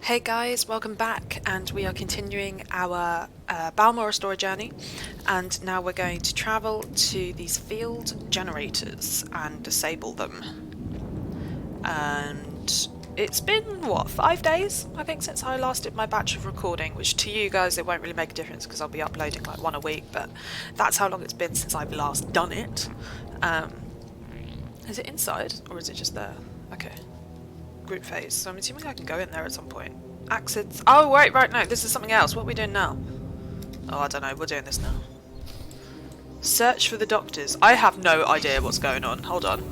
Hey guys, welcome back, and we are continuing our Balmorra story journey, and now we're going to travel to these field generators and disable them. And it's been, what, 5 days, I think, since I last did my batch of recording, which to you guys it won't really make a difference because I'll be uploading like one a week, but that's how long it's been since I've last done it. Is it inside, or is it just there? Okay. Group phase, so I'm assuming I can go in there at some point. Exits. Oh, wait, right, no, this is something else. What are we doing now? Oh, I don't know, we're doing this now. Search for the doctors. I have no idea what's going on. Hold on.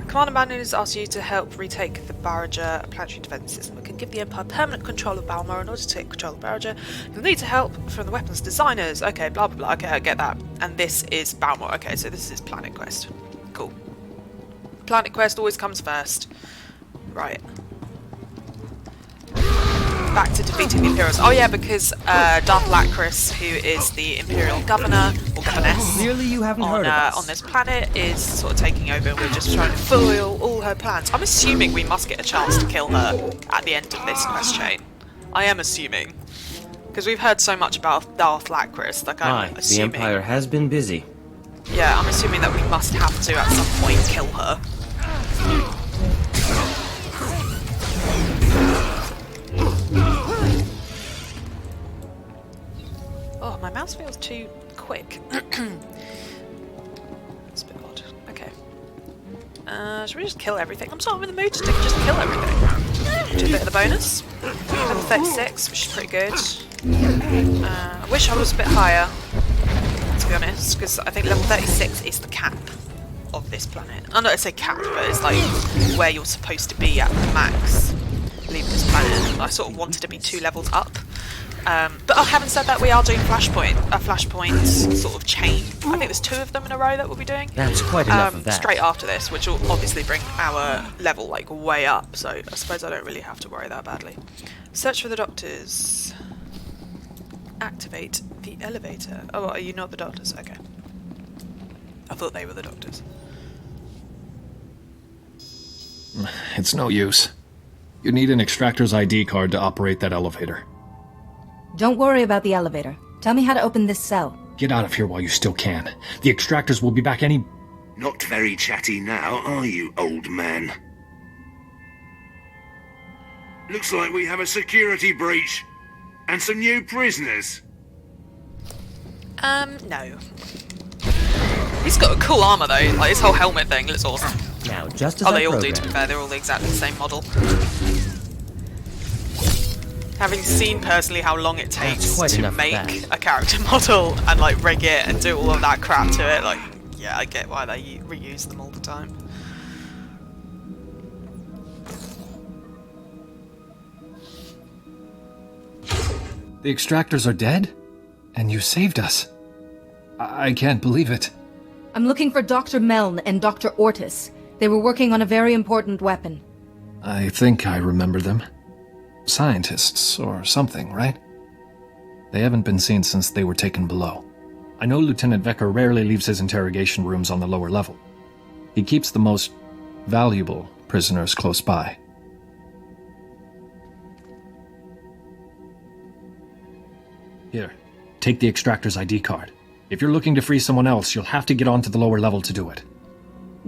Commander Manuel has asked you to help retake the Barrager planetary defense system. We can give the Empire permanent control of Balmorra. In order to take control of Barrager, you'll need to help from the weapons designers. Okay, blah, blah, blah. Okay, I get that. And this is Balmorra. Okay, so this is Planet Quest. Cool. Planet Quest always comes first. Right. Back to defeating the Imperials. Oh yeah, because Darth Lacris, who is the Imperial Governor, or Governess, Clearly you haven't heard of us. on this planet, is sort of taking over, and we're just trying to foil all her plans. I'm assuming we must get a chance to kill her at the end of this quest chain. I am assuming. Because we've heard so much about Darth Lacris, like I'm assuming... The Empire has been busy. Yeah, I'm assuming that we must have to, at some point, kill her. Oh, my mouse feels too quick. It's a bit odd. Okay. Should we just kill everything? I'm sort of in the mood to just kill everything. Do a bit of the bonus. Level 36, which is pretty good. I wish I was a bit higher, to be honest, because I think level 36 is the cap of this planet. I know I say cap, but it's like where you're supposed to be at the max. Leave this planet. I sort of wanted to be 2 levels up. But having said that, we are doing a flashpoint sort of chain. I think there's 2 of them in a row that we'll be doing. That's quite enough of that. Straight after this, which will obviously bring our level like way up, so I suppose I don't really have to worry that badly. Search for the doctors. Activate the elevator. Oh, are you not the doctors? Okay. I thought they were the doctors. It's no use. You need an extractor's ID card to operate that elevator. Don't worry about the elevator. Tell me how to open this cell. Get out of here while you still can. The extractors will be back any... Not very chatty now, are you, old man? Looks like we have a security breach. And some new prisoners. No. He's got a cool armour though, like his whole helmet thing looks awesome. Now, just as Oh, they all do, to be fair, they're all exactly the same model. Having seen personally how long it takes to make a character model and like rig it and do all of that crap to it, like, yeah, I get why they reuse them all the time. The extractors are dead? And you saved us. I can't believe it. I'm looking for Dr. Meln and Dr. Ortis. They were working on a very important weapon. I think I remember them. Scientists or something, right? They haven't been seen since they were taken below. I know Lieutenant Vecker rarely leaves his interrogation rooms on the lower level. He keeps the most valuable prisoners close by. Here, take the extractor's ID card. If you're looking to free someone else, you'll have to get onto the lower level to do it.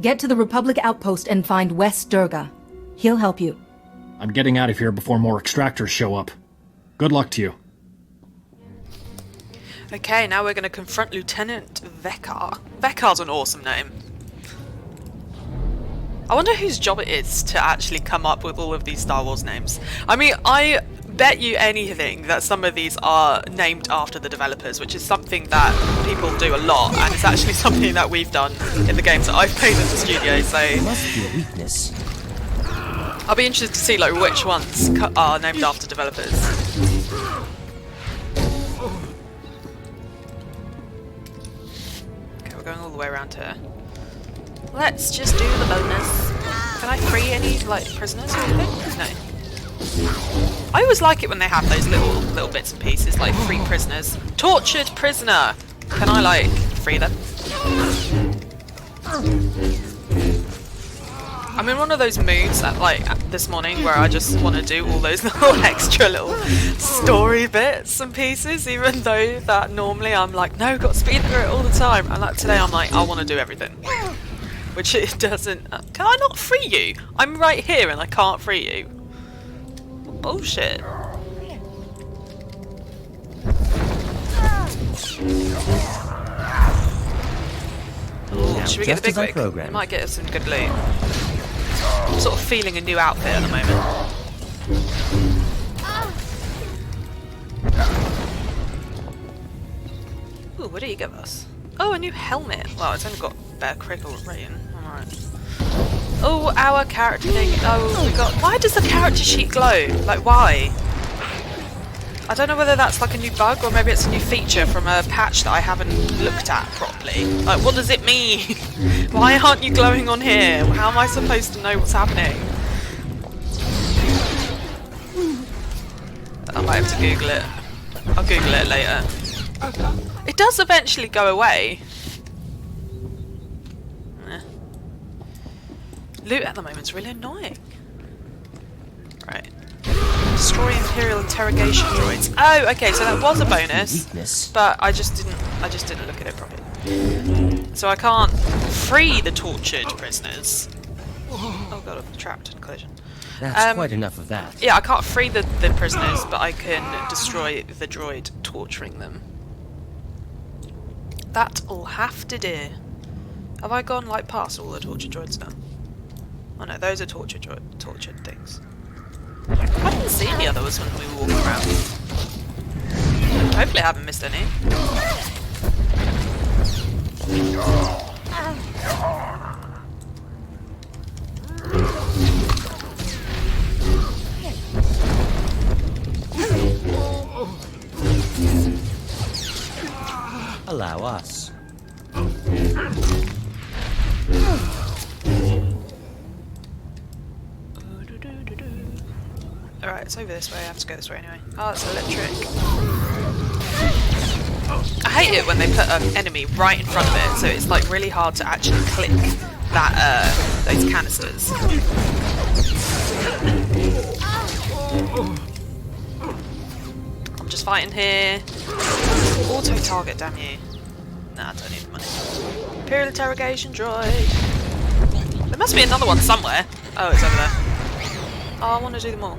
Get to the Republic outpost and find Wes Durga. He'll help you. I'm getting out of here before more extractors show up. Good luck to you. Okay, now we're going to confront Lieutenant Vecker. Vecker's an awesome name. I wonder whose job it is to actually come up with all of these Star Wars names. I mean, I bet you anything that some of these are named after the developers, which is something that people do a lot, and it's actually something that we've done in the games that I've played in the studio, so... It must be a weakness. I'll be interested to see like which ones are named after developers. Okay, we're going all the way around here. Let's just do the bonus. Can I free any like prisoners or anything? No. I always like it when they have those little bits and pieces, like free prisoners. Tortured prisoner! Can I like free them? I'm in one of those moods that, like this morning where I just want to do all those little extra little story bits and pieces, even though that normally I'm like, no, got to speed through it all the time. And like today I'm like, I want to do everything. Which it doesn't... can I not free you? I'm right here and I can't free you. Bullshit. Ooh, should we get the big wig? It might get us some good loot. I'm sort of feeling a new outfit at the moment. Ooh, what do you give us? Oh, a new helmet. Well, it's only got better critical rating. Alright. Oh, our character thing. Oh, we got... Why does the character sheet glow? Like, why? I don't know whether that's like a new bug or maybe it's a new feature from a patch that I haven't looked at properly. Like, what does it mean? Why aren't you glowing on here? How am I supposed to know what's happening? I might have to Google it. I'll Google it later. It does eventually go away. Eh. Loot at the moment's really annoying. Right. Destroy Imperial interrogation droids. Oh, okay, so that was a bonus, but I just didn't look at it properly. So I can't free the tortured prisoners. Oh god, I'm trapped in collision. That's quite enough of that. Yeah, I can't free the prisoners, but I can destroy the droid torturing them. That'll have to do. Have I gone like past all the tortured droids now? Oh no, those are tortured things. I didn't see any others when we were walking around. Hopefully I haven't missed any. Allow us. Alright, it's over this way. I have to go this way anyway. Oh, it's electric. I hate it when they put an enemy right in front of it, so it's like really hard to actually click that those canisters. I'm just fighting here. Auto target, damn you. Nah, I don't need the money. Imperial interrogation droid. There must be another one somewhere. Oh, it's over there. Oh, I want to do them all.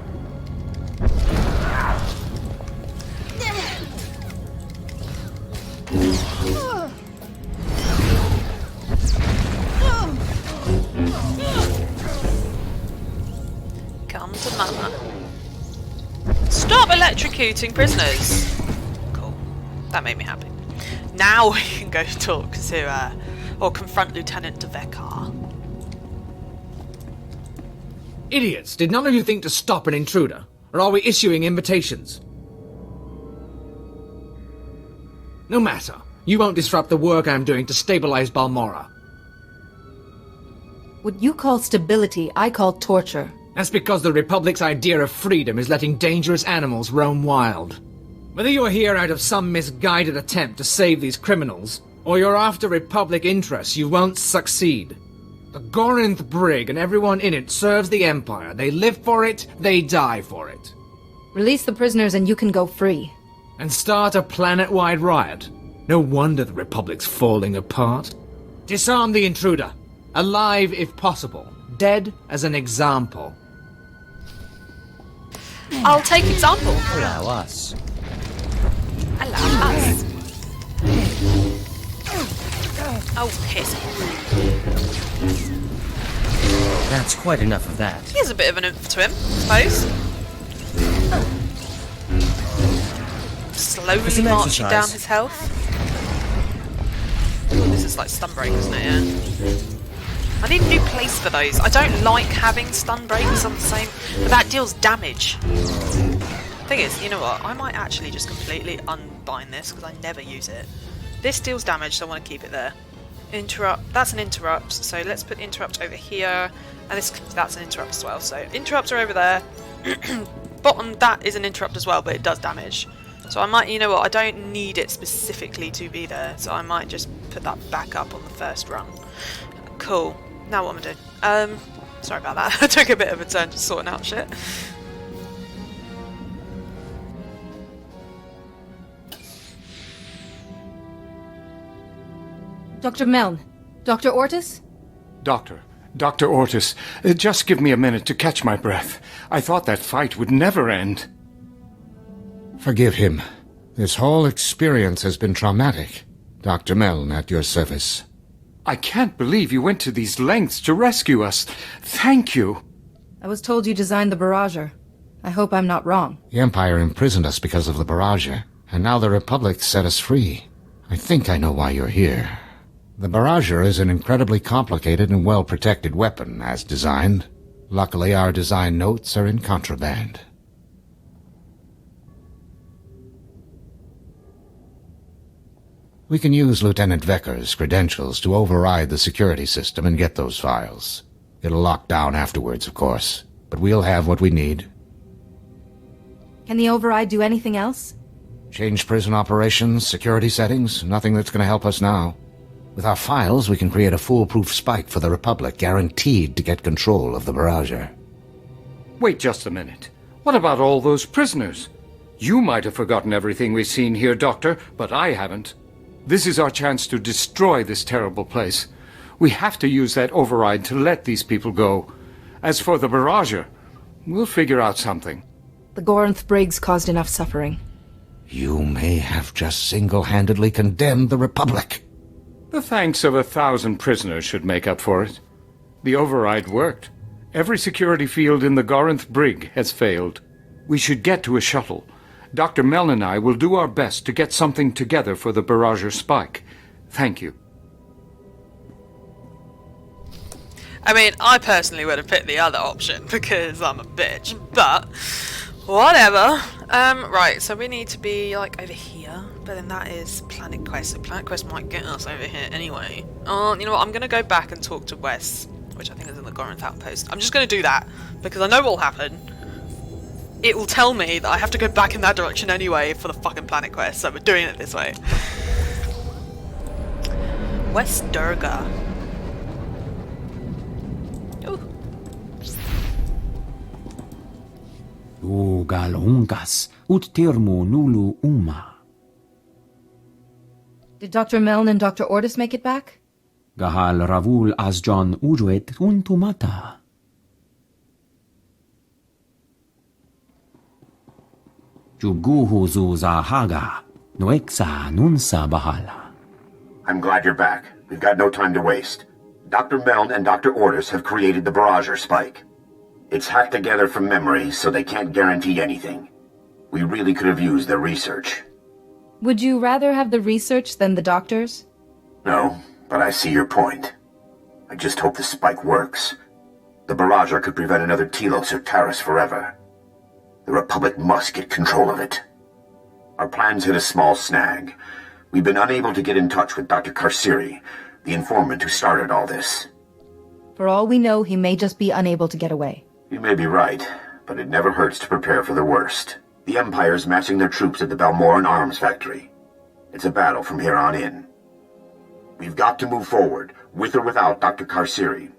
Come to mama. Stop electrocuting prisoners! Cool. That made me happy. Now we can go talk to, or confront Lieutenant Devekar. Idiots! Did none of you think to stop an intruder? Or are we issuing invitations? No matter. You won't disrupt the work I'm doing to stabilize Balmorra. What you call stability, I call torture. That's because the Republic's idea of freedom is letting dangerous animals roam wild. Whether you're here out of some misguided attempt to save these criminals, or you're after Republic interests, you won't succeed. The Gorinth Brig and everyone in it serves the Empire. They live for it, they die for it. Release the prisoners and you can go free. And start a planet-wide riot. No wonder the Republic's falling apart. Disarm the intruder. Alive if possible. Dead as an example. I'll take example. Allow us. Allow us. Oh, piss. That's quite enough of that. He has a bit of an oomph to him, I suppose. Slowly marching down his health. This is like stun break, isn't it? Yeah. I need a new place for those. I don't like having stun breaks on the same, but that deals damage. Thing is, you know what? I might actually just completely unbind this because I never use it. This deals damage, so I want to keep it there. Interrupt. That's an interrupt. So let's put interrupt over here, and that's an interrupt as well. So interrupts are over there. Bottom, that is an interrupt as well, but it does damage. So I might, you know what? I don't need it specifically to be there, so I might just put that back up on the first run. Cool. Now what am I doing? Sorry about that. I took a bit of a turn just sorting out shit. Dr. Meln. Dr. Ortis? Dr. Ortis, just give me a minute to catch my breath. I thought that fight would never end. Forgive him. This whole experience has been traumatic. Dr. Meln at your service. I can't believe you went to these lengths to rescue us. Thank you. I was told you designed the barrager. I hope I'm not wrong. The Empire imprisoned us because of the barrager, and now the Republic set us free. I think I know why you're here. The barrager is an incredibly complicated and well-protected weapon, as designed. Luckily, our design notes are in contraband. We can use Lieutenant Vecker's credentials to override the security system and get those files. It'll lock down afterwards, of course, but we'll have what we need. Can the override do anything else? Change prison operations, security settings, nothing that's going to help us now. With our files, we can create a foolproof spike for the Republic, guaranteed to get control of the barrager. Wait just a minute. What about all those prisoners? You might have forgotten everything we've seen here, Doctor, but I haven't. This is our chance to destroy this terrible place. We have to use that override to let these people go. As for the barrager, we'll figure out something. The Goranth Briggs caused enough suffering. You may have just single-handedly condemned the Republic. The thanks of 1,000 prisoners should make up for it. The override worked. Every security field in the Goranth Brig has failed. We should get to a shuttle. Dr. Meln and I will do our best to get something together for the barrager spike. Thank you. I mean, I personally would have picked the other option because I'm a bitch, but whatever. Right, so we need to be like over here, but then that is Planet Quest, so Planet Quest might get us over here anyway. You know what, I'm going to go back and talk to Wes, which I think is in the Goranth Outpost. I'm just going to do that, because I know what will happen. It will tell me that I have to go back in that direction anyway for the fucking Planet Quest, so we're doing it this way. West Durga. O galungas ut termo nulu uma. Did Dr. Meln and Dr. Ortis make it back? Gahal ravul asjon ujuet untumata. Juguhu zuza haga, noexa nunsa bahala. I'm glad you're back. We've got no time to waste. Dr. Meln and Dr. Ortis have created the barrager spike. It's hacked together from memory, so they can't guarantee anything. We really could have used their research. Would you rather have the research than the doctors? No, but I see your point. I just hope the spike works. The barrager could prevent another Telos or Taris forever. The Republic must get control of it. Our plans hit a small snag. We've been unable to get in touch with Dr. Karsiri, the informant who started all this. For all we know, he may just be unable to get away. You may be right, but it never hurts to prepare for the worst. The Empire's massing their troops at the Balmorra arms factory. It's a battle from here on in. We've got to move forward, with or without Dr. Karsiri.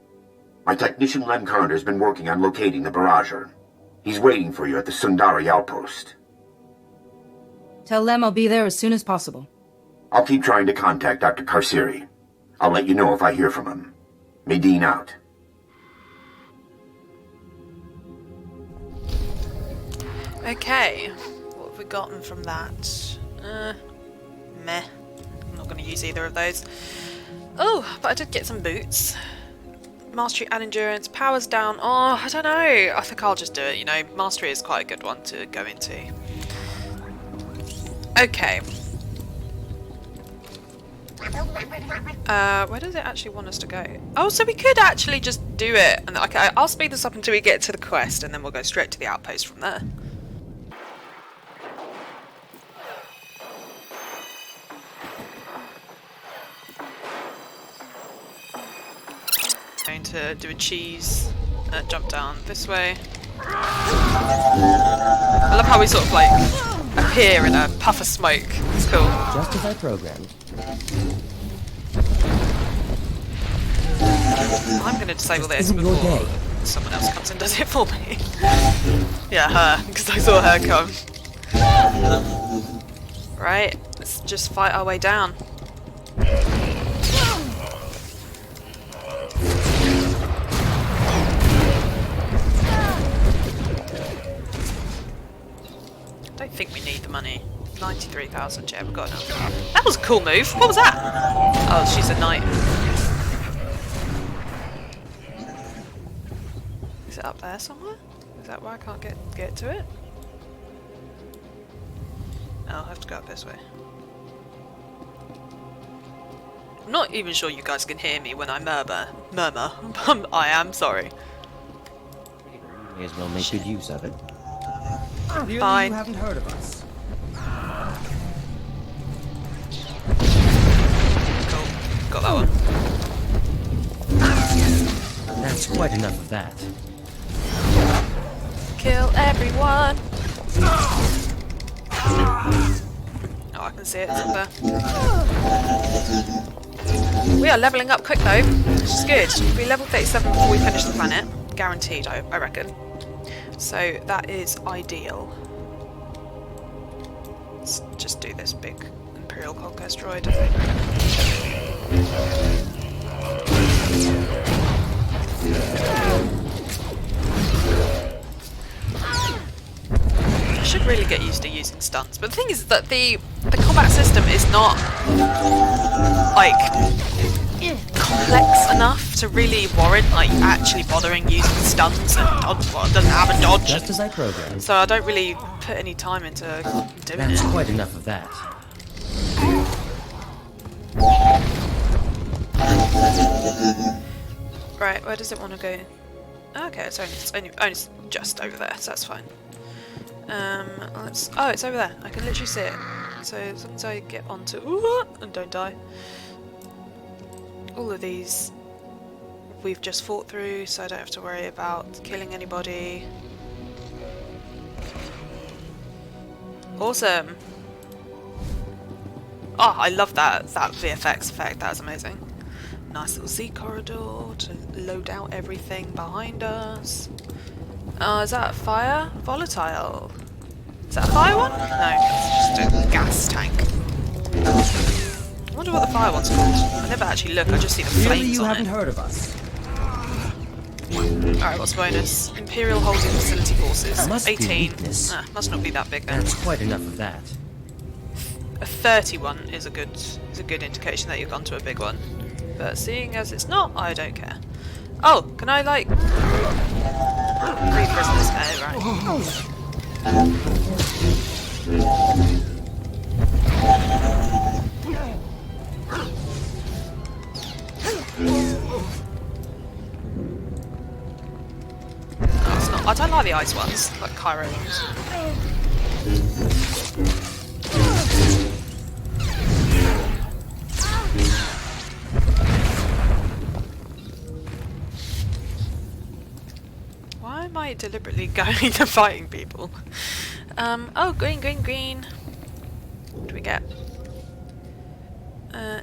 My technician Len Carter's been working on locating the barrager. He's waiting for you at the Sundari outpost. Tell Lem I'll be there as soon as possible. I'll keep trying to contact Dr. Karsiri. I'll let you know if I hear from him. Medine out. Okay, what have we gotten from that? Meh. I'm not going to use either of those. Oh, but I did get some boots. Mastery and endurance, powers down. Oh, I don't know. I think I'll just do it, you know. Mastery is quite a good one to go into. Okay. Where does it actually want us to go? Oh, so we could actually just do it. And okay, I'll speed this up until we get to the quest, and then we'll go straight to the outpost from there. Going to do a cheese, jump down this way. I love how we sort of like appear in a puff of smoke. It's cool. Just as I programmed. I'm going to disable this Isn't your before. day. someone else comes and does it for me. Yeah, her, because I saw her come. Right, let's just fight our way down. I don't think we need the money. 93,000, yeah, we've got enough. That was a cool move. What was that? Oh, she's a knight. Is it up there somewhere? Is that why I can't get to it? Oh, I'll have to go up this way. I'm not even sure you guys can hear me when I murmur. I am sorry. May as well make good use of it. Fine. You haven't heard of us. Cool. Got that one. That's quite enough of that. Kill everyone! Oh, I can see it. It's up there. We are levelling up quick though, which is good. We'll be level 37 before we finish the planet. Guaranteed, I reckon. So that is ideal. Let's just do this big Imperial Conquest droid, I think. I should really get used to using stunts, but the thing is that the combat system is not like complex enough to really warrant like actually bothering using stunts and dodge. Well, it doesn't have a dodge. Just as I programmed. So I don't really put any time into doing That's it. quite enough of that. Right, where does it want to go? Okay, it's only just over there, so that's fine. Oh, it's over there. I can literally see it. So as long as I get onto and don't die. All of these we've just fought through, so I don't have to worry about killing anybody. Awesome. Oh, I love that VFX effect. That's amazing. Nice little Z corridor to load out everything behind us. Is that a fire? Volatile. Is that a fire one? No, it's just a gas tank. I wonder what the fire one's called. I never actually look, I just see the Clearly flames you on haven't it. heard of us. Alright, what's the bonus? Imperial Holding Facility Forces. Must be 18. weakness. Must not be that big then. That's quite enough of that. A 31 is a good indication that you've gone to a big one. But seeing as it's not, I don't care. Oh, can I like free prisoners? Right. No, it's not. I don't like the ice ones, like Cairo ones. Why am I deliberately going to fighting people? Oh, green. What do we get? Nah.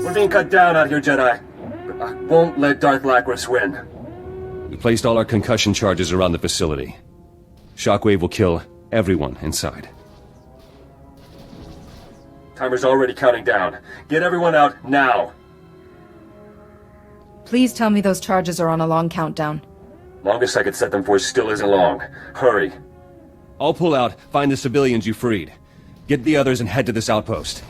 We're being cut down out here, Jedi. I won't let Darth Lacris win. We placed all our concussion charges around the facility. Shockwave will kill everyone inside. Timer's already counting down. Get everyone out now. Please tell me those charges are on a long countdown. Longest I could set them for still isn't long. Hurry. I'll pull out, find the civilians you freed. Get the others and head to this outpost.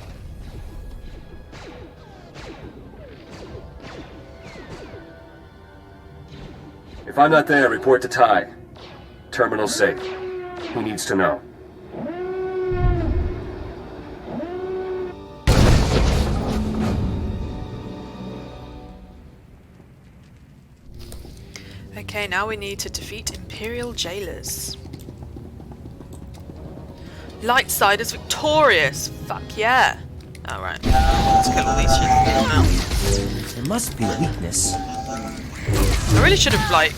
If I'm not there, report to Ty. Terminal safe. He needs to know. Okay, now we need to defeat Imperial jailers. Light side is victorious! Fuck yeah! Alright, let's kill all these shit now. There must be weakness. I really should have, like,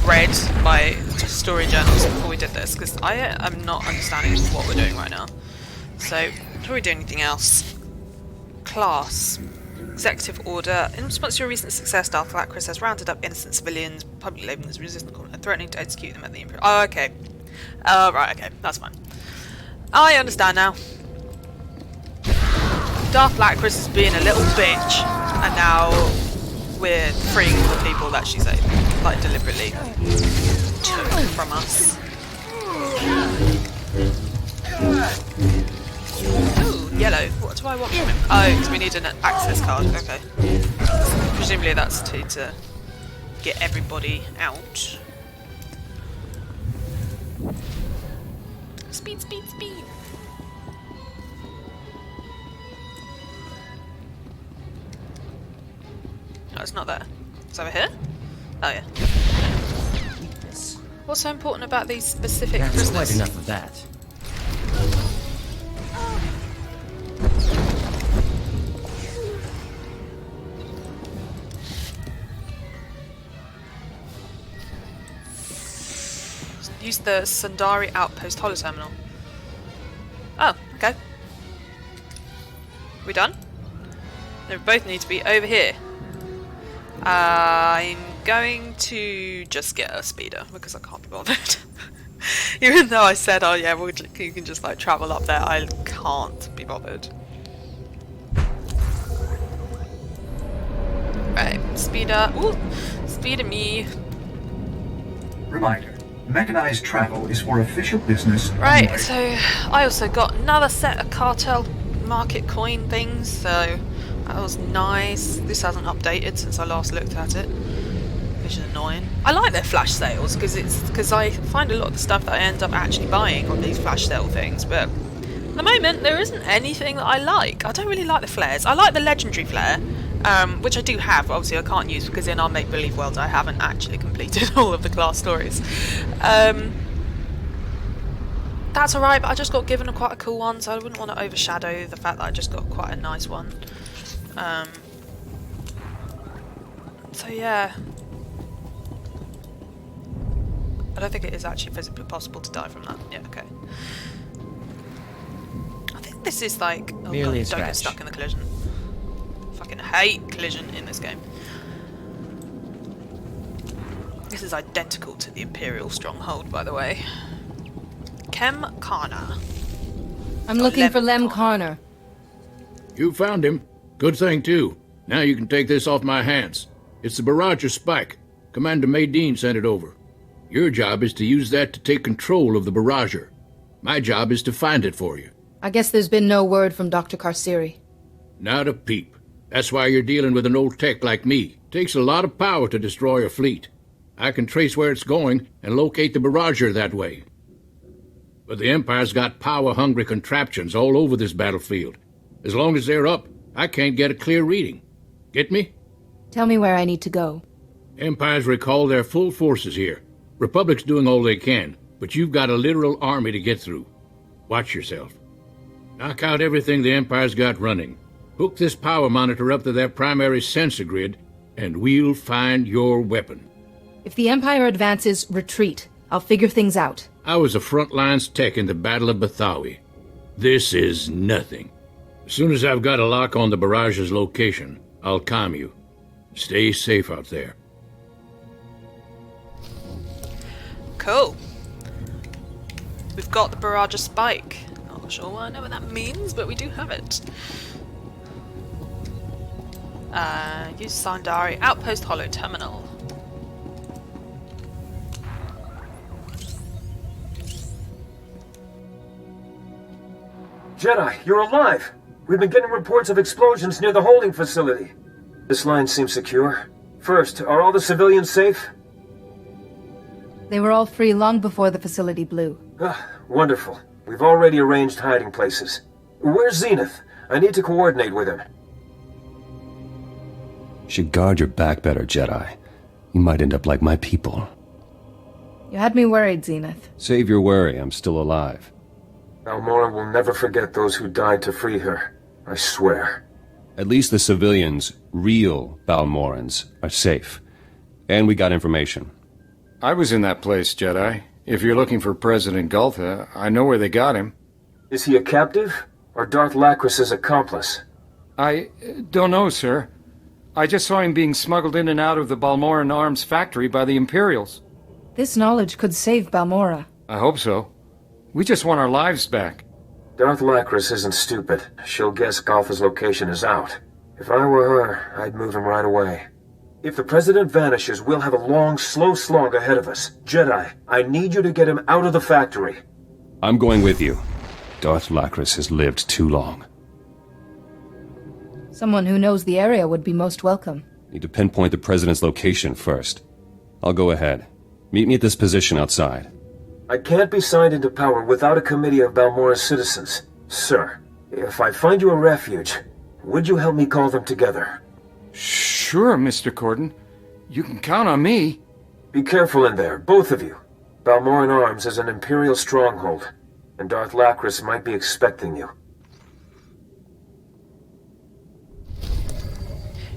read my story journals before we did this, because I am not understanding what we're doing right now. So, before we do anything else, class. Executive order. In response to your recent success, Darth Lacris has rounded up innocent civilians, publicly labeling as resistant and threatening to execute them at the Imperial. Oh, okay. Right, okay. That's fine. I understand now. Darth Lacris is being a little bitch, and now we're freeing the people that she saved, like, deliberately took from us. Ooh, yellow. What do I want from him? Oh, because we need an access card. Okay. Presumably that's to get everybody out. Speed, speed, speed. No, it's not there. It's over here? Oh, yeah. What's so important about these specific prisoners? Quite enough of that. Use the Sundari Outpost holoterminal. Oh, okay. We done? They both need to be over here. I'm going to just get a speeder because I can't be bothered. Even though I said, oh yeah, you can just like travel up there, I can't be bothered. Right, speeder. Ooh, speeder me. Reminder. Mechanized travel is for official business. Right, so I also got another set of cartel market coin things, so that was nice. This hasn't updated since I last looked at it, which is annoying. I like their flash sales because I find a lot of the stuff that I end up actually buying on these flash sale things, but at the moment there isn't anything that I like. I don't really like the flares. I like the legendary flare, which I do have, but obviously I can't use because in our make-believe world I haven't actually completed all of the class stories. That's alright, but I just got given quite a cool one, so I wouldn't want to overshadow the fact that I just got quite a nice one. So yeah. I don't think it is actually physically possible to die from that. Yeah, okay. I think this is like... Oh merely God, don't get stuck in the collision. Fucking hate collision in this game. This is identical to the Imperial Stronghold, by the way. Kem Karna. I'm looking for Lem Karner. You found him. Good thing, too. Now you can take this off my hands. It's the Barrager Spike. Commander Maydeen sent it over. Your job is to use that to take control of the Barrager. My job is to find it for you. I guess there's been no word from Dr. Karsiri. Not a peep. That's why you're dealing with an old tech like me. Takes a lot of power to destroy a fleet. I can trace where it's going and locate the Barrager that way. But the Empire's got power-hungry contraptions all over this battlefield. As long as they're up, I can't get a clear reading. Get me? Tell me where I need to go. Empire's recalled their full forces here. Republic's doing all they can, but you've got a literal army to get through. Watch yourself. Knock out everything the Empire's got running. Hook this power monitor up to their primary sensor grid, and we'll find your weapon. If the Empire advances, retreat. I'll figure things out. I was a front-lines tech in the Battle of Bathawi. This is nothing. As soon as I've got a lock on the Barrage's location, I'll calm you. Stay safe out there. Cool. We've got the Barrager Spike. Not sure what I know what that means, but we do have it. Use Sandari Outpost Holo Terminal. Jedi, you're alive! We've been getting reports of explosions near the holding facility. This line seems secure. First, are all the civilians safe? They were all free long before the facility blew. Ah, wonderful. We've already arranged hiding places. Where's Zenith? I need to coordinate with him. Should guard your back better, Jedi. You might end up like my people. You had me worried, Zenith. Save your worry, I'm still alive. Balmorra will never forget those who died to free her. I swear. At least the civilians, real Balmorrans, are safe. And we got information. I was in that place, Jedi. If you're looking for President Gultha, I know where they got him. Is he a captive? Or Darth Lacris's accomplice? I don't know, sir. I just saw him being smuggled in and out of the Balmorra arms factory by the Imperials. This knowledge could save Balmorra. I hope so. We just want our lives back. Darth Lacris isn't stupid. She'll guess Gultha's location is out. If I were her, I'd move him right away. If the President vanishes, we'll have a long, slow slog ahead of us. Jedi, I need you to get him out of the factory. I'm going with you. Darth Lacris has lived too long. Someone who knows the area would be most welcome. Need to pinpoint the President's location first. I'll go ahead. Meet me at this position outside. I can't be signed into power without a committee of Balmorra's citizens. Sir, if I find you a refuge, would you help me call them together? Sure, Mr. Corden. You can count on me. Be careful in there, both of you. Balmorran Arms is an Imperial stronghold, and Darth Lacris might be expecting you.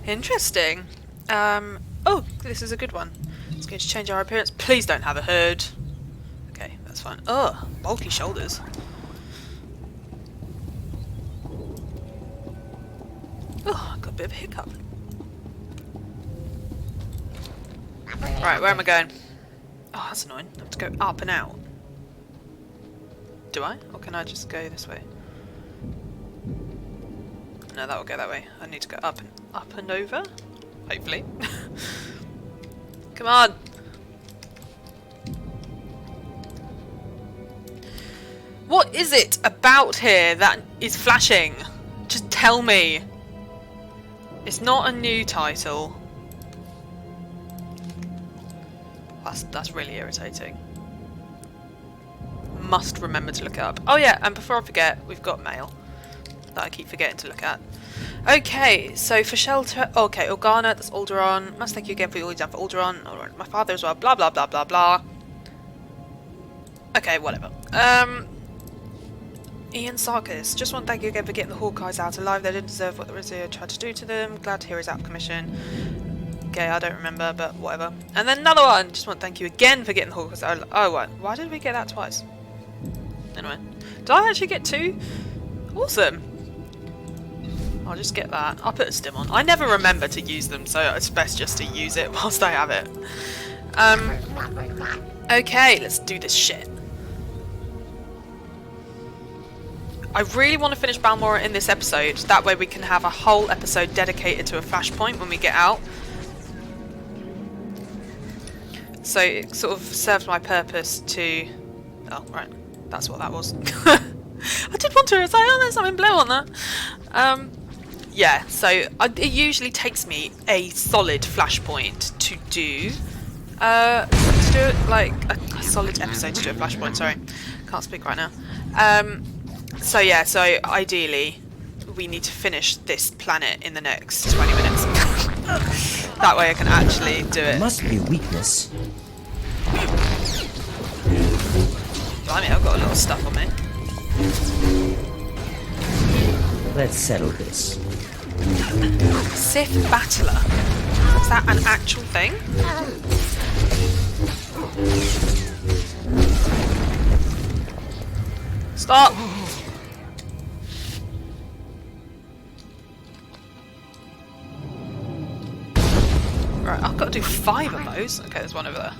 Interesting. Oh, this is a good one. It's going to change our appearance. Please don't have a herd. Okay, that's fine. Oh, bulky shoulders. Oh, I got a bit of a hiccup. Right, where am I going? Oh, that's annoying. I have to go up and out. Do I? Or can I just go this way? No, that will go that way. I need to go up and over. Hopefully. Come on! What is it about here that is flashing? Just tell me. It's not a new title. That's really irritating. Must remember to look it up. Oh yeah, and before I forget, we've got mail that I keep forgetting to look at. Okay, so for shelter, okay, Organa, that's Alderaan. Must thank you again for all you've done for Alderaan. Alright, my father as well. Blah blah blah blah blah. Okay, whatever. Ian Sarkis, just want to thank you again for getting the Hawkeyes out alive. They didn't deserve what the Rizia tried to do to them. Glad to hear he's out of commission. Okay, I don't remember, but whatever. And then another one. Just want to thank you again for getting the Hawkeyes out alive. Oh, what? Why did we get that twice? Anyway, did I actually get 2? Awesome. I'll just get that. I'll put a stim on. I never remember to use them, so it's best just to use it whilst I have it. Okay, let's do this shit. I really want to finish Balmorra in this episode. That way we can have a whole episode dedicated to a flashpoint when we get out. So it sort of serves my purpose to... Oh, right. That's what that was. I did want to say, oh, there's something blue on that. Yeah, so it usually takes me a solid flashpoint to do like a solid episode to do a flashpoint. Sorry, can't speak right now. So yeah, so ideally we need to finish this planet in the next 20 minutes. That way I can actually do it. Must be a weakness. Blimey, I've got a lot of stuff on me. Let's settle this. Sith Battler. Is that an actual thing? Stop! Right, I've got to do 5 of those. Okay, there's one over there.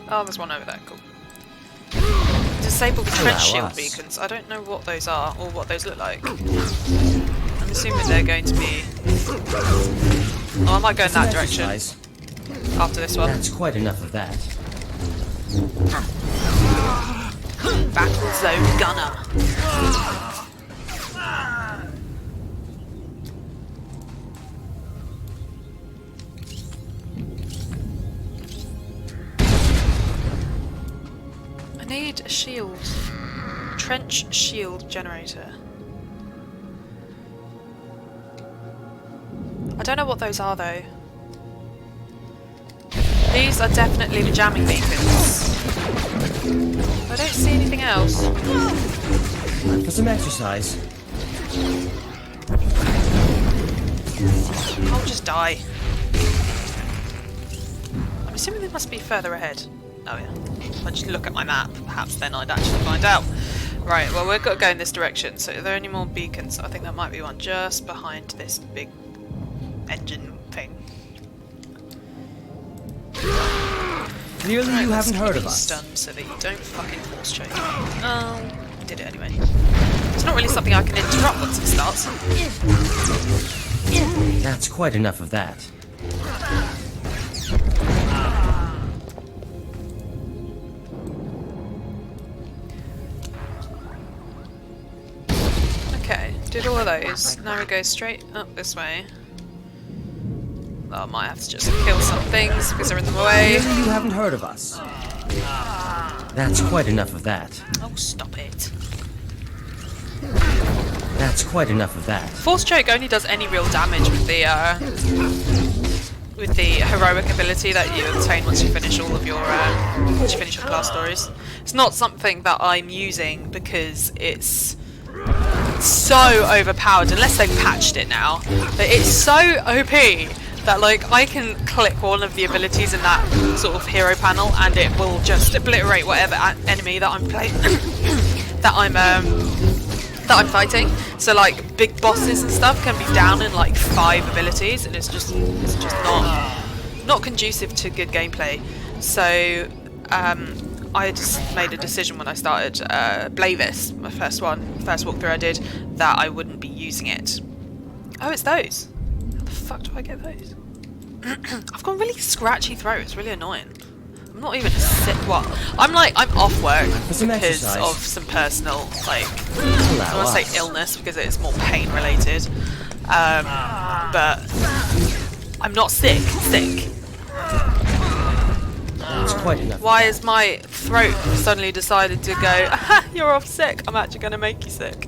Oh, there's one over there. Cool. Disable the trench shield beacons. I don't know what those are or what those look like. I'm assuming they're going to be... Oh, I might go in that direction after this one. That's quite enough of that. Battle Zone Gunner. I need a shield. Trench shield generator. I don't know what those are though. These are definitely the jamming beacons. I don't see anything else. For some exercise. I'll just die. I'm assuming they must be further ahead. Oh yeah. If I just look at my map, perhaps then I'd actually find out. Right, well we've got to go in this direction. So are there any more beacons? I think there might be one just behind this big engine thing. Clearly you haven't heard of us. Stunned so that you don't fucking force choke me. Oh, I did it anyway. It's not really something I can interrupt once it starts. That's quite enough of that. Okay, did all of those. Now we go straight up this way. Oh, I might have to just kill some things because they're in the way. Clearly you haven't heard of us. That's quite enough of that. Oh, stop it. That's quite enough of that. Force choke only does any real damage with the heroic ability that you obtain once you finish all of your class stories. It's not something that I'm using because it's so overpowered, unless they've patched it now. But it's so OP that like I can click one of the abilities in that sort of hero panel and it will just obliterate whatever enemy that I'm playing that I'm fighting. So like big bosses and stuff can be down in like 5 abilities, and it's just not conducive to good gameplay. So I just made a decision when I started Blavis, my first walkthrough I did, that I wouldn't be using it. Oh, it's those. How the fuck do I get those? I've got a really scratchy throat. It's really annoying. I'm not even sick. What? I'm off work because of some personal, like, I don't want to say illness because it's more pain related. But I'm not sick. That's quite enough. Why has my throat suddenly decided to go, aha, you're off sick, I'm actually going to make you sick?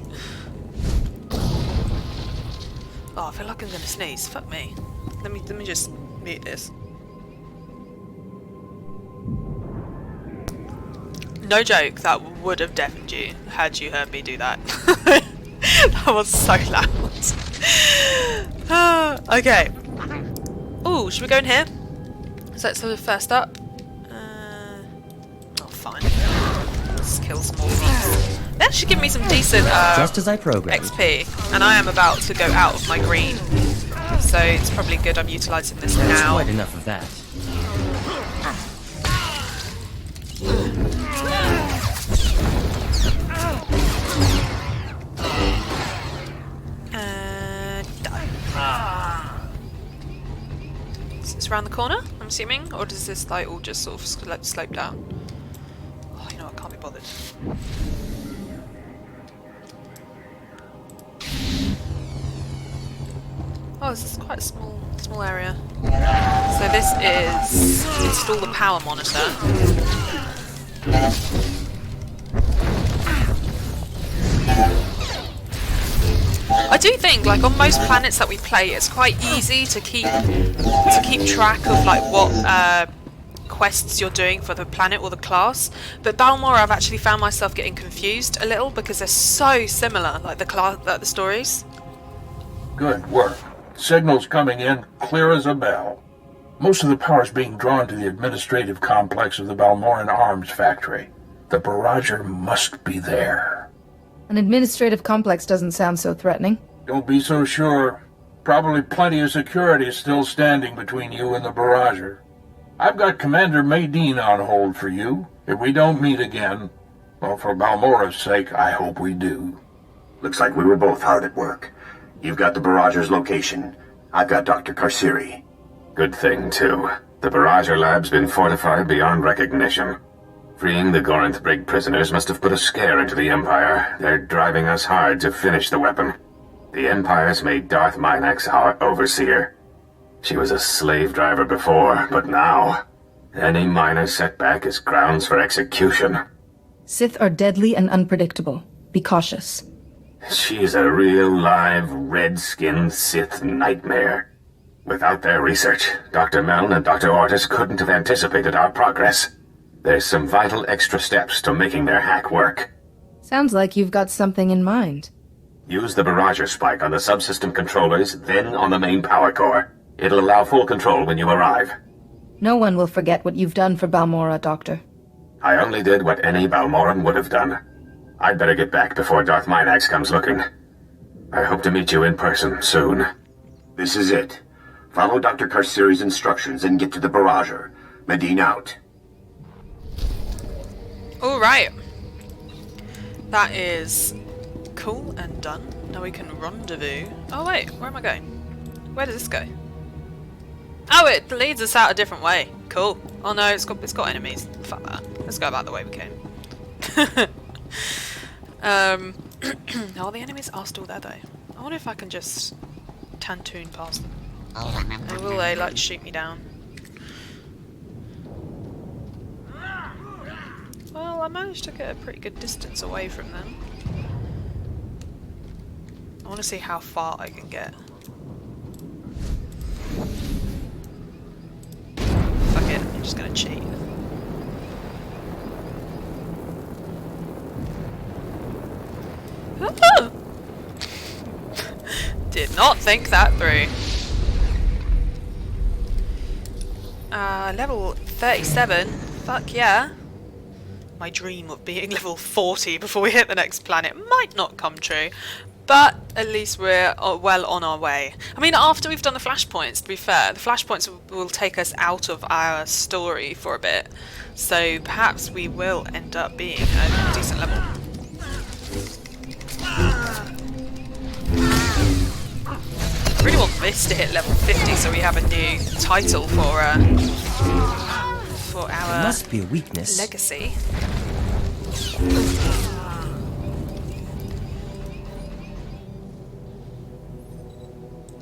Oh, I feel like I'm going to sneeze. Fuck me. Let me just mute this. No joke, that would have deafened you had you heard me do that. That was so loud. Okay. Ooh, should we go in here? So that's the first up. Oh, fine. Let's kill some more thieves. They actually give me some decent just as I programmed. XP, and I am about to go out of my green, so it's probably good I'm utilising this That's now. quite enough of that. Done. Is this around the corner, I'm assuming? Or does this like all just sort of slope down? Oh, you know, I can't be bothered. Oh, this is quite a small area. So this is install the power monitor. I do think, like on most planets that we play, it's quite easy to keep track of like what quests you're doing for the planet or the class. But Balmorra, I've actually found myself getting confused a little because they're so similar, like the stories. Good work. Signal's coming in clear as a bell. Most of the power's being drawn to the administrative complex of the Balmorran arms factory. The barrager must be there. An administrative complex doesn't sound so threatening. Don't be so sure. Probably plenty of security is still standing between you and the barrager. I've got Commander Maydeen on hold for you. If we don't meet again, well, for Balmorra's sake, I hope we do. Looks like we were both hard at work. You've got the barrager's location. I've got Dr. Karsiri. Good thing, too. The barrager lab's been fortified beyond recognition. Freeing the Gorinth Brig prisoners must have put a scare into the Empire. They're driving us hard to finish the weapon. The Empire's made Darth Minax our overseer. She was a slave driver before, but now, any minor setback is grounds for execution. Sith are deadly and unpredictable. Be cautious. She's a real live, red-skinned Sith nightmare. Without their research, Dr. Meln and Dr. Ortis couldn't have anticipated our progress. There's some vital extra steps to making their hack work. Sounds like you've got something in mind. Use the barrage spike on the subsystem controllers, then on the main power core. It'll allow full control when you arrive. No one will forget what you've done for Balmorra, Doctor. I only did what any Balmorran would have done. I'd better get back before Darth Minax comes looking. I hope to meet you in person soon. This is it. Follow Dr. Karsiri's instructions and get to the barrager. Medine out. Alright. That is cool and done. Now we can rendezvous. Oh wait, where am I going? Where does this go? Oh, it leads us out a different way. Cool. Oh no, it's got enemies. Fuck that. Let's go back the way we came. Oh, the enemies are still there though. I wonder if I can just Tantoon past them. Or will they like shoot me down? Well, I managed to get a pretty good distance away from them. I want to see how far I can get. Fuck it, I'm just gonna cheat. Did not think that through. Level 37. Fuck yeah. My dream of being level 40 before we hit the next planet might not come true, but at least we're well on our way. I mean, after we've done the flashpoints, to be fair, the flashpoints will take us out of our story for a bit, so perhaps we will end up being a decent level. I really want this to hit level 50 so we have a new title for our must be a weakness. Legacy.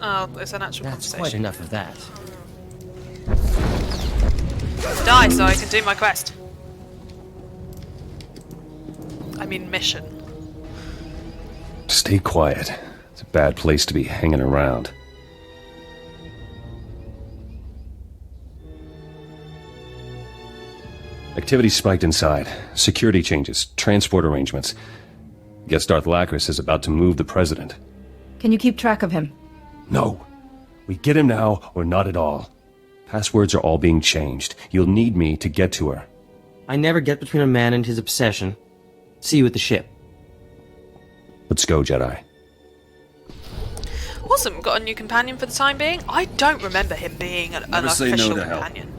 Oh, there's an actual That's conversation. quite enough of that. Die so I can do my quest. I mean mission. Stay quiet. It's a bad place to be hanging around. Activity spiked inside. Security changes, transport arrangements. Guess Darth Lacris is about to move the president. Can you keep track of him? No. We get him now, or not at all. Passwords are all being changed. You'll need me to get to her. I never get between a man and his obsession. See you at the ship. Let's go, Jedi. Awesome, got a new companion for the time being. I don't remember him being an official companion.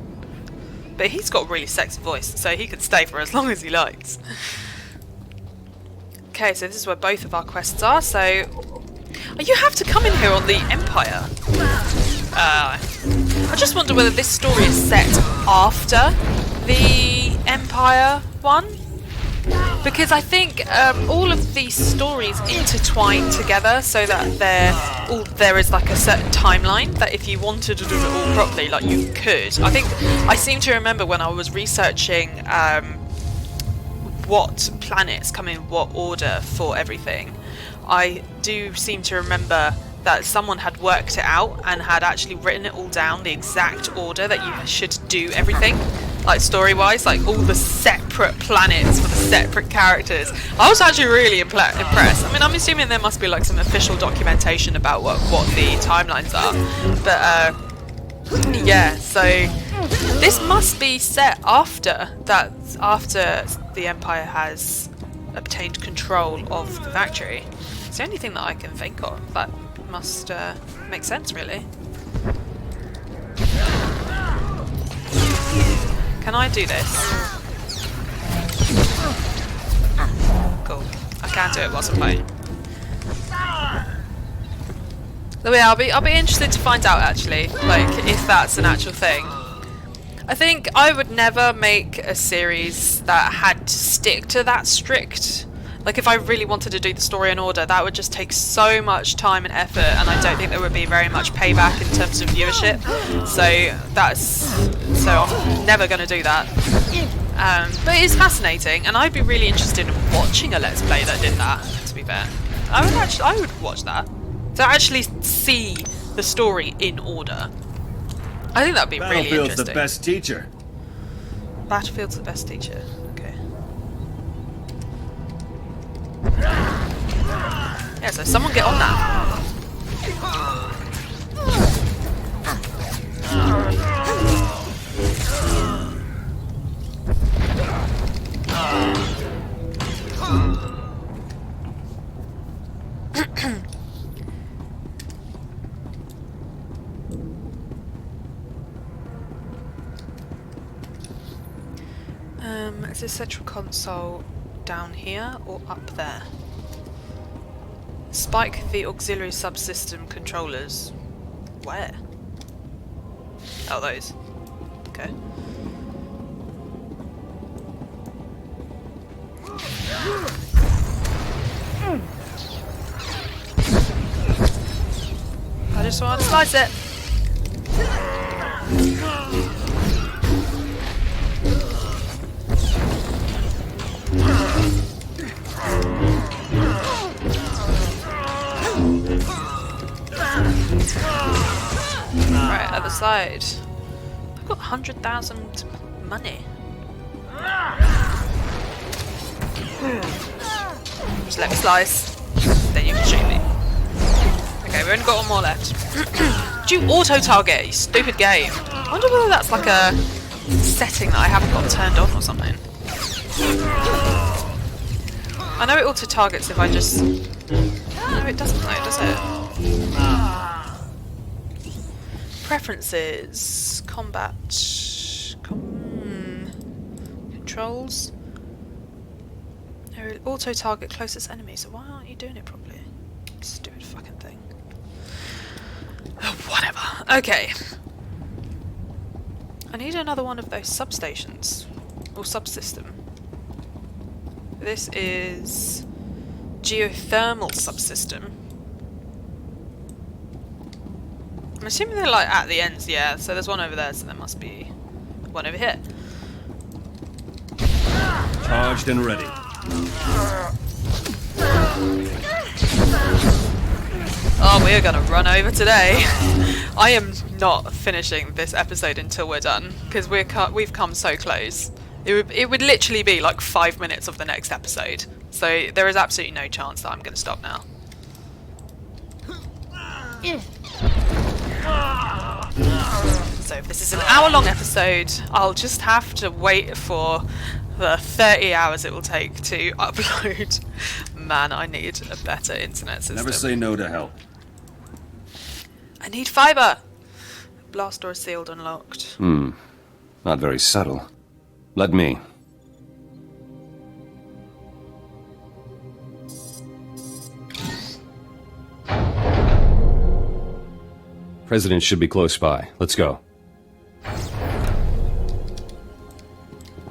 But he's got a really sexy voice, so he can stay for as long as he likes. Okay, so this is where both of our quests are, so... you have to come in here on the Empire. I just wonder whether this story is set after the Empire one? Because I think all of these stories intertwine together so that there is like a certain timeline that if you wanted to do it all properly, like you could. I seem to remember when I was researching what planets come in what order for everything, I do seem to remember that someone had worked it out and had actually written it all down, the exact order that you should do everything. Like story-wise, like all the separate planets for the separate characters. I was actually really impressed. I mean, I'm assuming there must be like some official documentation about what the timelines are. But yeah, so this must be set after the Empire has obtained control of the factory. It's the only thing that I can think of. That must make sense, really. Can I do this? Cool. I can do it whilst I'm playing. So yeah, I'll be interested to find out actually, like if that's an actual thing. I think I would never make a series that had to stick to that strict. Like if I really wanted to do the story in order, that would just take so much time and effort, and I don't think there would be very much payback in terms of viewership. So I'm never going to do that. But it's fascinating, and I'd be really interested in watching a Let's Play that did that. To be fair, I would watch that to actually see the story in order. I think that'd be really interesting. Battlefield's the best teacher. Battlefield's the best teacher. Okay. Yeah, so someone get on that. Is this central console down here or up there? Spike the auxiliary subsystem controllers. Where? Oh, those. Okay. I just want to slice it. Right, other side. I've got 100,000 money. Just let me slice. Then you can shoot me. Okay, we've only got one more left. Do you auto-target, you stupid game? I wonder whether that's like a setting that I haven't got turned on or something. I know it auto-targets if I just... No, it doesn't though, does it? Preferences. Combat. Controls. Auto-target closest enemy, so why aren't you doing it properly? Stupid fucking thing. Oh, whatever. Okay. I need another one of those substations. Or subsystem. This is geothermal subsystem. I'm assuming they're like at the ends, yeah. So there's one over there, so there must be one over here. Charged and ready. Oh, we're gonna run over today. I am not finishing this episode until we're done because we've come so close. It would literally be like 5 minutes of the next episode. So there is absolutely no chance that I'm going to stop now. So if this is an hour-long episode, I'll just have to wait for the 30 hours it will take to upload. Man, I need a better internet system. Never say no to help. I need fiber! Blast door sealed, unlocked. Not very subtle. Let me. President should be close by. Let's go.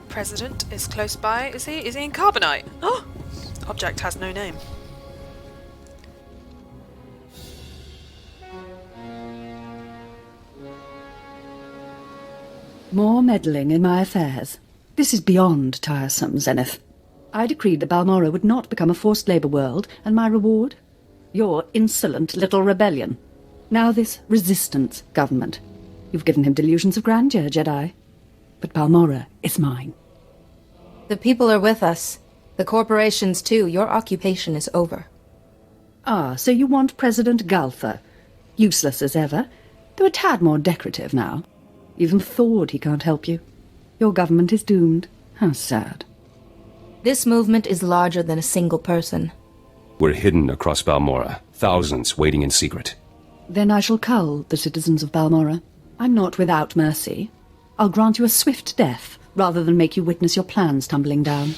President is close by. Is he in carbonite? Oh! Object has no name. More meddling in my affairs. This is beyond tiresome, Zenith. I decreed that Balmorra would not become a forced labour world, and my reward? Your insolent little rebellion. Now this resistance government. You've given him delusions of grandeur, Jedi. But Balmorra is mine. The people are with us. The corporations too. Your occupation is over. Ah, so you want President Galtha. Useless as ever, though a tad more decorative now. Even Thord he can't help you. Your government is doomed. How sad. This movement is larger than a single person. We're hidden across Balmorra. Thousands waiting in secret. Then I shall cull the citizens of Balmorra. I'm not without mercy. I'll grant you a swift death, rather than make you witness your plans tumbling down.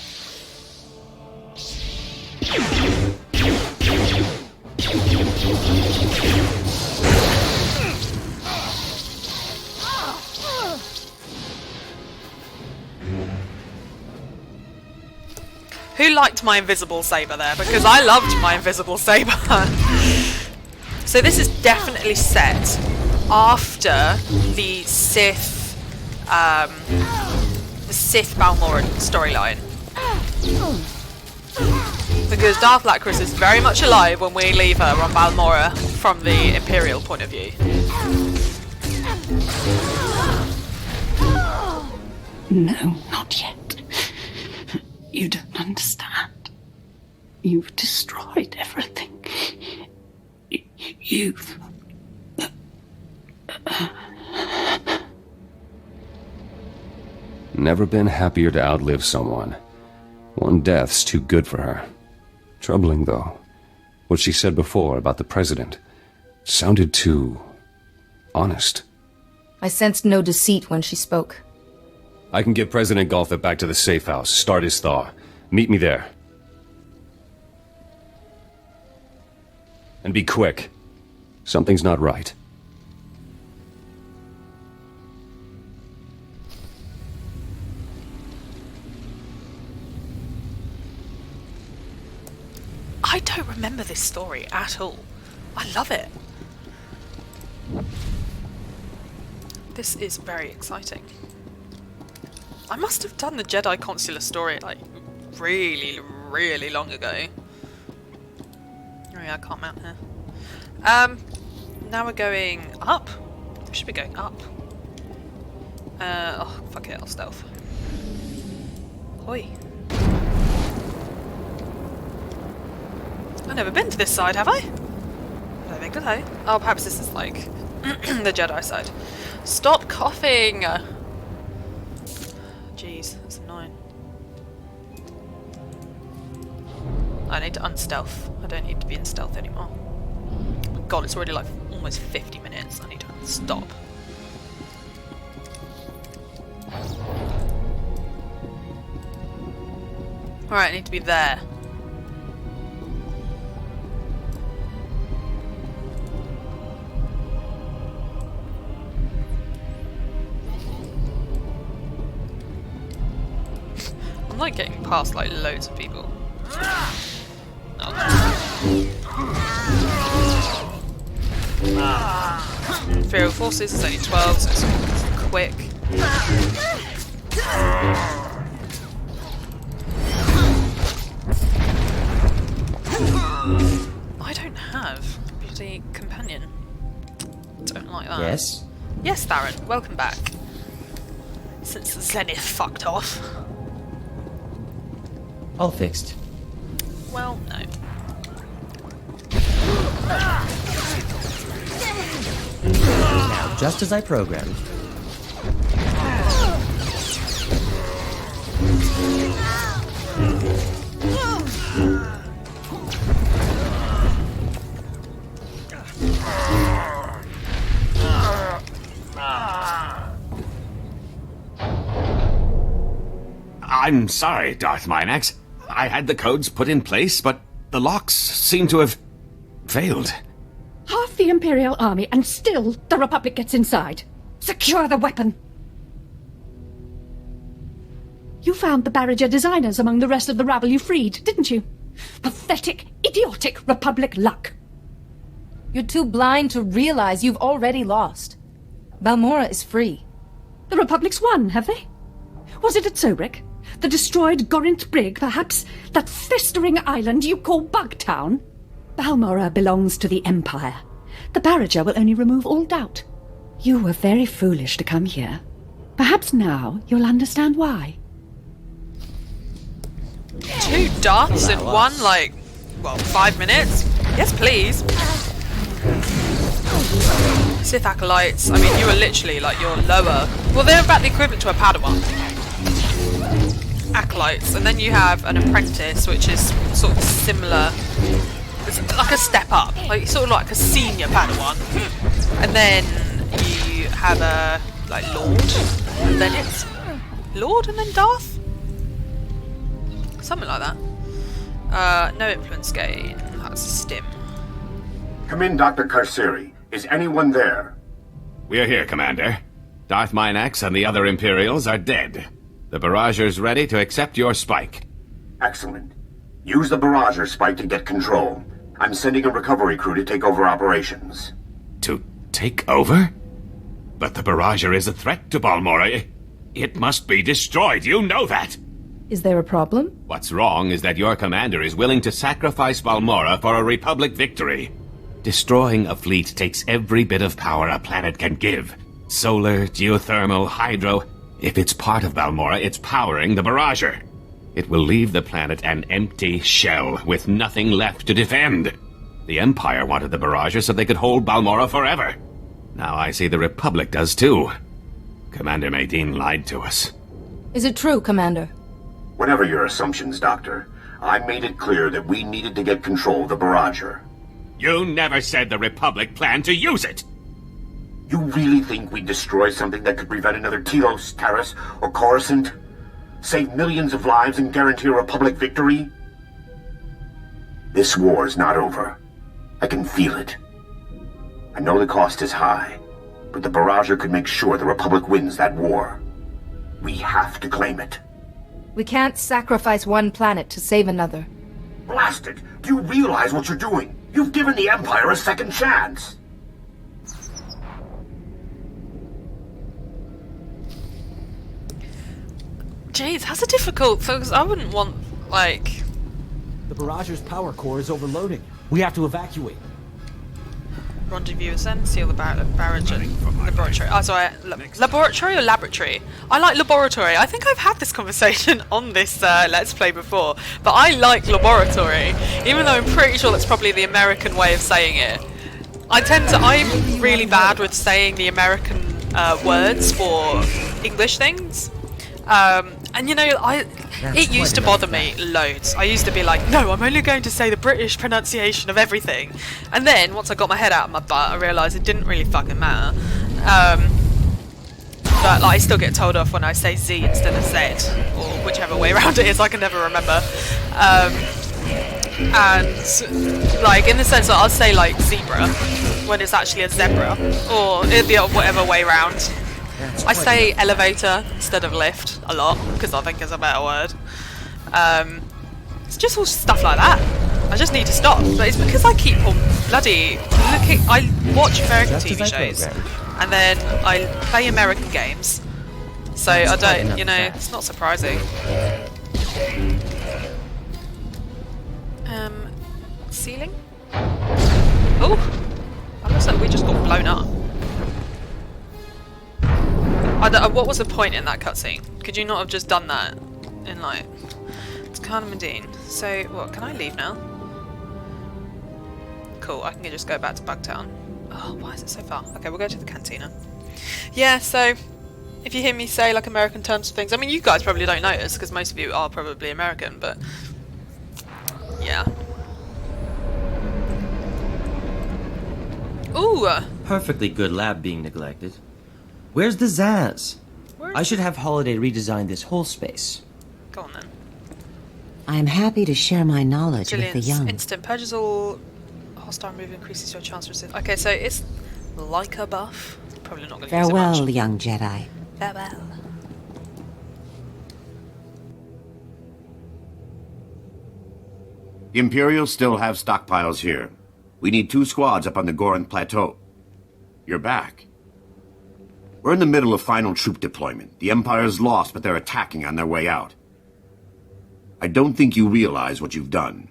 Who liked my invisible saber there? Because I loved my invisible saber. So this is definitely set after the Sith Balmorra storyline. Because Darth Lacris is very much alive when we leave her on Balmorra from the Imperial point of view. No, not yet. You don't understand. You've destroyed everything. You've... Never been happier to outlive someone. One death's too good for her. Troubling, though. What she said before about the president sounded too... honest. I sensed no deceit when she spoke. I can get President Goltha back to the safe house, start his thaw. Meet me there. And be quick. Something's not right. I don't remember this story at all. I love it. This is very exciting. I must have done the Jedi Consular story like really, really long ago. Oh yeah, I can't mount here. Now we're going up. We should be going up. Oh, fuck it, I'll stealth. Oi. I've never been to this side, have I? I don't think so. Oh, perhaps this is like the Jedi side. Stop coughing! Jeez, that's annoying. I need to unstealth. I don't need to be in stealth anymore. God, it's already like almost 50 minutes. I need to stop. Alright, I need to be there. I'm like getting past like loads of people. Imperial forces is only 12, so it's quick. I don't have a bloody companion. Don't like that. Yes? Yes, Theron, welcome back. Since the Zenith fucked off. All fixed. Well, no. Now, just as I programmed. I'm sorry, Darth Minax. I had the codes put in place, but the locks seem to have failed. Half the Imperial army, and still the Republic gets inside. Secure the weapon. You found the Barriger designers among the rest of the rabble you freed, didn't you? Pathetic, idiotic Republic luck. You're too blind to realize you've already lost. Balmorra is free. The Republic's won, have they? Was it at Sobrik? The destroyed Gorinth brig, perhaps? That festering island you call Bugtown? Balmorra belongs to the Empire. The Barriger will only remove all doubt. You were very foolish to come here. Perhaps now you'll understand why. 2 Darths in one, like, well, 5 minutes? Yes, please. Sith Acolytes, I mean, you are literally, like, your lower... Well, they're about the equivalent to a Padawan. Acolytes, and then you have an apprentice, which is sort of similar. It's like a step up, like sort of like a senior Padawan. And then you have a like Lord, and then it's Lord and then Darth, something like that. No influence gain. That's stim. Come in, Dr. Karsiri. Is anyone there? We're here, Commander. Darth Minax and the other Imperials are dead. The Barrager's ready to accept your spike. Excellent. Use the Barrager spike to get control. I'm sending a recovery crew to take over operations. To take over? But the Barrager is a threat to Balmorra. It must be destroyed, you know that! Is there a problem? What's wrong is that your commander is willing to sacrifice Balmorra for a Republic victory. Destroying a fleet takes every bit of power a planet can give. Solar, geothermal, hydro... If it's part of Balmorra, it's powering the Barrager. It will leave the planet an empty shell with nothing left to defend. The Empire wanted the Barrager so they could hold Balmorra forever. Now I see the Republic does too. Commander Maydeen lied to us. Is it true, Commander? Whatever your assumptions, Doctor, I made it clear that we needed to get control of the Barrager. You never said the Republic planned to use it! You really think we'd destroy something that could prevent another Telos, Taris, or Coruscant? Save millions of lives and guarantee a Republic victory? This war is not over. I can feel it. I know the cost is high, but the Barrager could make sure the Republic wins that war. We have to claim it. We can't sacrifice one planet to save another. Blast it! Do you realize what you're doing? You've given the Empire a second chance! Jeez, that's a difficult, because I wouldn't want, like... The Barrager's power core is overloading. We have to evacuate. Rendezvous then, seal the laboratory. Oh, sorry, laboratory or laboratory? I like laboratory. I think I've had this conversation on this Let's Play before, but I like laboratory, even though I'm pretty sure that's probably the American way of saying it. I'm really bad with saying the American words for English things. And you know, it used to bother me loads. I used to be like, no, I'm only going to say the British pronunciation of everything. And then, once I got my head out of my butt, I realised it didn't really fucking matter. But like, I still get told off when I say Z instead of Z, or whichever way around it is, I can never remember. And, like, in the sense that I'll say, like, zebra, when it's actually a zebra, or the whatever way round. I say elevator instead of lift a lot, because I think it's a better word. It's just all stuff like that. I just need to stop. But it's because I keep on bloody looking. I watch American TV shows, and then I play American games. So I don't, you know, it's not surprising. Ceiling? Oh! That looks like we just got blown up. What was the point in that cutscene? Could you not have just done that in, like... It's kind of Medine. So, what, can I leave now? Cool, I can just go back to Bugtown. Oh, why is it so far? Okay, we'll go to the cantina. Yeah, so... If you hear me say, like, American terms for things... I mean, you guys probably don't notice, because most of you are probably American, but... Yeah. Ooh! Perfectly good lab being neglected. Where's the Zaz? I should have Holiday redesign this whole space. Go on then. I'm happy to share my knowledge with the young. Instant purges all hostile move increases your chance to receive. Okay, so it's like a buff. Probably not going to use it much. Farewell, young Jedi. Farewell. The Imperials still have stockpiles here. We need 2 squads up on the Gorinth Plateau. You're back. We're in the middle of final troop deployment. The Empire's lost, but they're attacking on their way out. I don't think you realize what you've done.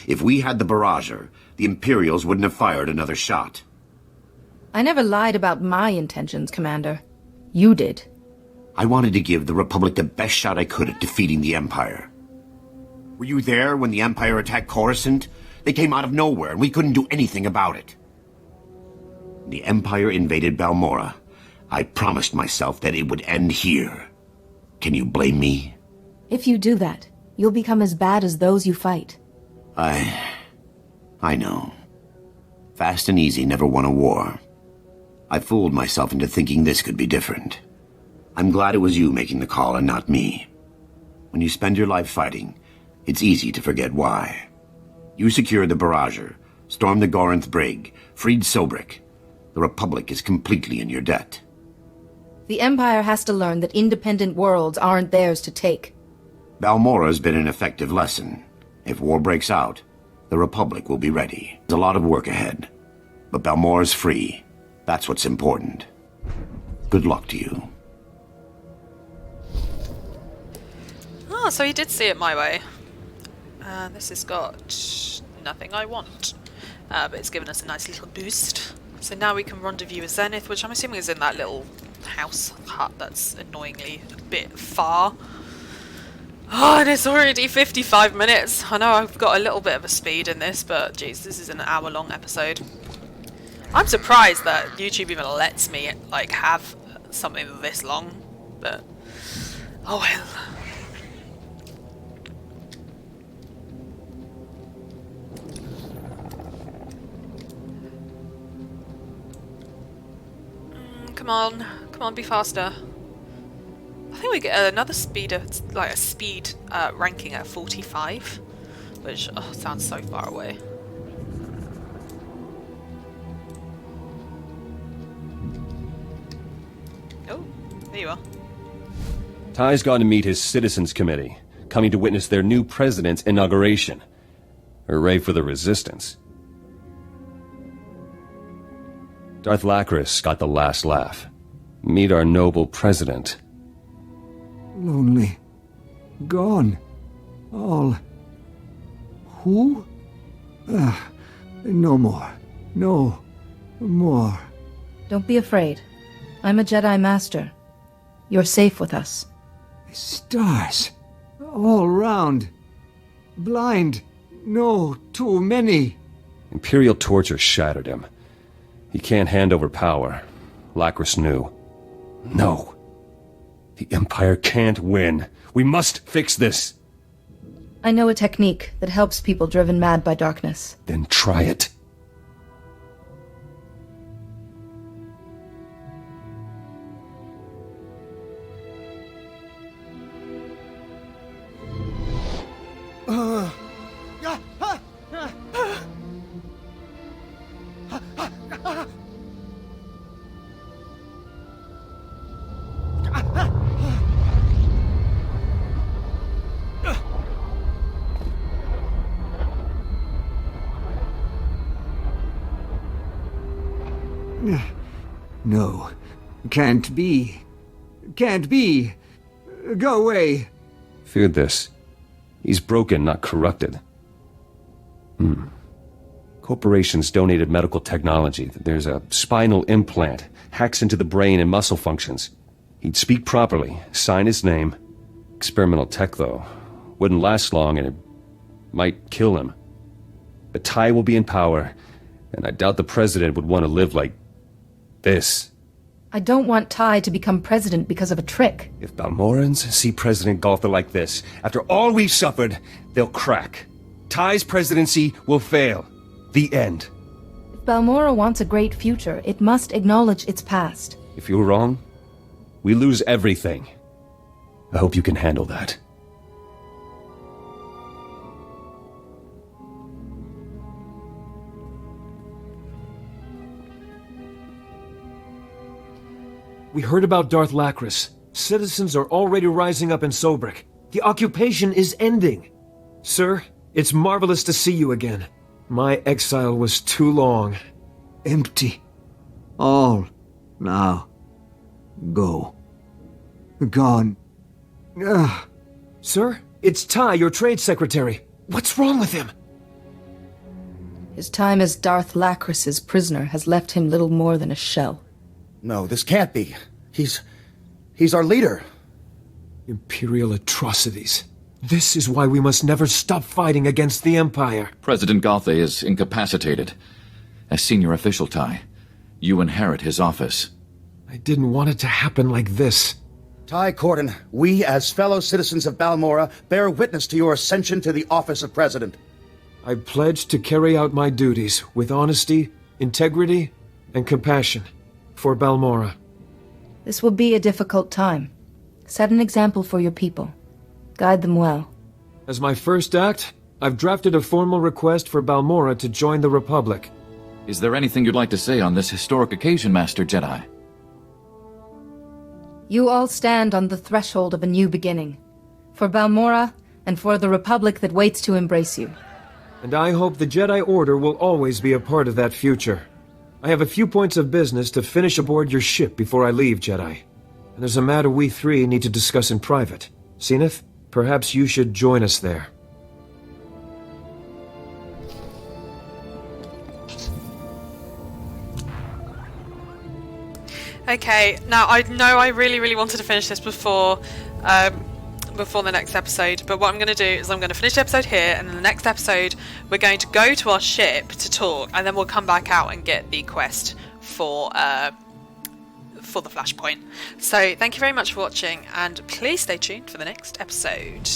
If we had the Barrager, the Imperials wouldn't have fired another shot. I never lied about my intentions, Commander. You did. I wanted to give the Republic the best shot I could at defeating the Empire. Were you there when the Empire attacked Coruscant? They came out of nowhere, and we couldn't do anything about it. The Empire invaded Balmorra. I promised myself that it would end here. Can you blame me? If you do that, you'll become as bad as those you fight. I know. Fast and easy never won a war. I fooled myself into thinking this could be different. I'm glad it was you making the call and not me. When you spend your life fighting, it's easy to forget why. You secured the Barrager, stormed the Gorinth Brig, freed Sobrik. The Republic is completely in your debt. The Empire has to learn that independent worlds aren't theirs to take. Balmorra's been an effective lesson. If war breaks out, the Republic will be ready. There's a lot of work ahead. But Balmorra's free. That's what's important. Good luck to you. Oh, so he did see it my way. This has got nothing I want. But it's given us a nice little boost. So now we can rendezvous with Zenith, which I'm assuming is in that little house hut that's annoyingly a bit far. Oh, and it's already 55 minutes. I know I've got a little bit of a speed in this, but geez, this is an hour-long episode. I'm surprised that YouTube even lets me, like, have something this long, but oh well. Come on, be faster. I think we get another speeder, like a speed ranking at 45, which sounds so far away. Oh, there you are. Ty's gone to meet his Citizens Committee, coming to witness their new president's inauguration. Hooray for the Resistance. Darth Lacris got the last laugh. Meet our noble president. Lonely. Gone. All. Who? No more. No more. Don't be afraid. I'm a Jedi Master. You're safe with us. Stars. All round. Blind. No, too many. Imperial torture shattered him. He can't hand over power. Lacris knew. No. The Empire can't win. We must fix this. I know a technique that helps people driven mad by darkness. Then try it. No. Can't be. Can't be. Go away. Feared this. He's broken, not corrupted. Corporations donated medical technology. There's a spinal implant. Hacks into the brain and muscle functions. He'd speak properly, sign his name. Experimental tech, though. Wouldn't last long and it might kill him. But Ty will be in power, and I doubt the president would want to live like this. I don't want Ty to become president because of a trick. If Balmorrans see President Galtha like this, after all we've suffered, they'll crack. Ty's presidency will fail. The end. If Balmorra wants a great future, it must acknowledge its past. If you're wrong, we lose everything. I hope you can handle that. We heard about Darth Lacris. Citizens are already rising up in Sobrik. The occupation is ending. Sir, it's marvelous to see you again. My exile was too long. Empty. All. Now. Go. Gone. Sir, it's Ty, your trade secretary. What's wrong with him? His time as Darth Lacris's prisoner has left him little more than a shell. No, this can't be. He's our leader. Imperial atrocities. This is why we must never stop fighting against the Empire. President Galtha is incapacitated. As senior official, Ty, you inherit his office. I didn't want it to happen like this. Ty Corden, we as fellow citizens of Balmorra bear witness to your ascension to the office of president. I pledge to carry out my duties with honesty, integrity, and compassion for Balmorra. This will be a difficult time. Set an example for your people. Guide them well. As my first act, I've drafted a formal request for Balmorra to join the Republic. Is there anything you'd like to say on this historic occasion, Master Jedi? You all stand on the threshold of a new beginning. For Balmorra, and for the Republic that waits to embrace you. And I hope the Jedi Order will always be a part of that future. I have a few points of business to finish aboard your ship before I leave, Jedi. And there's a matter we three need to discuss in private. Zenith, perhaps you should join us there. Okay, now I know I really wanted to finish this before before the next episode, but what I'm going to do is I'm going to finish the episode here, and in the next episode we're going to go to our ship to talk, and then we'll come back out and get the quest for the Flashpoint. So thank you very much for watching, and please stay tuned for the next episode.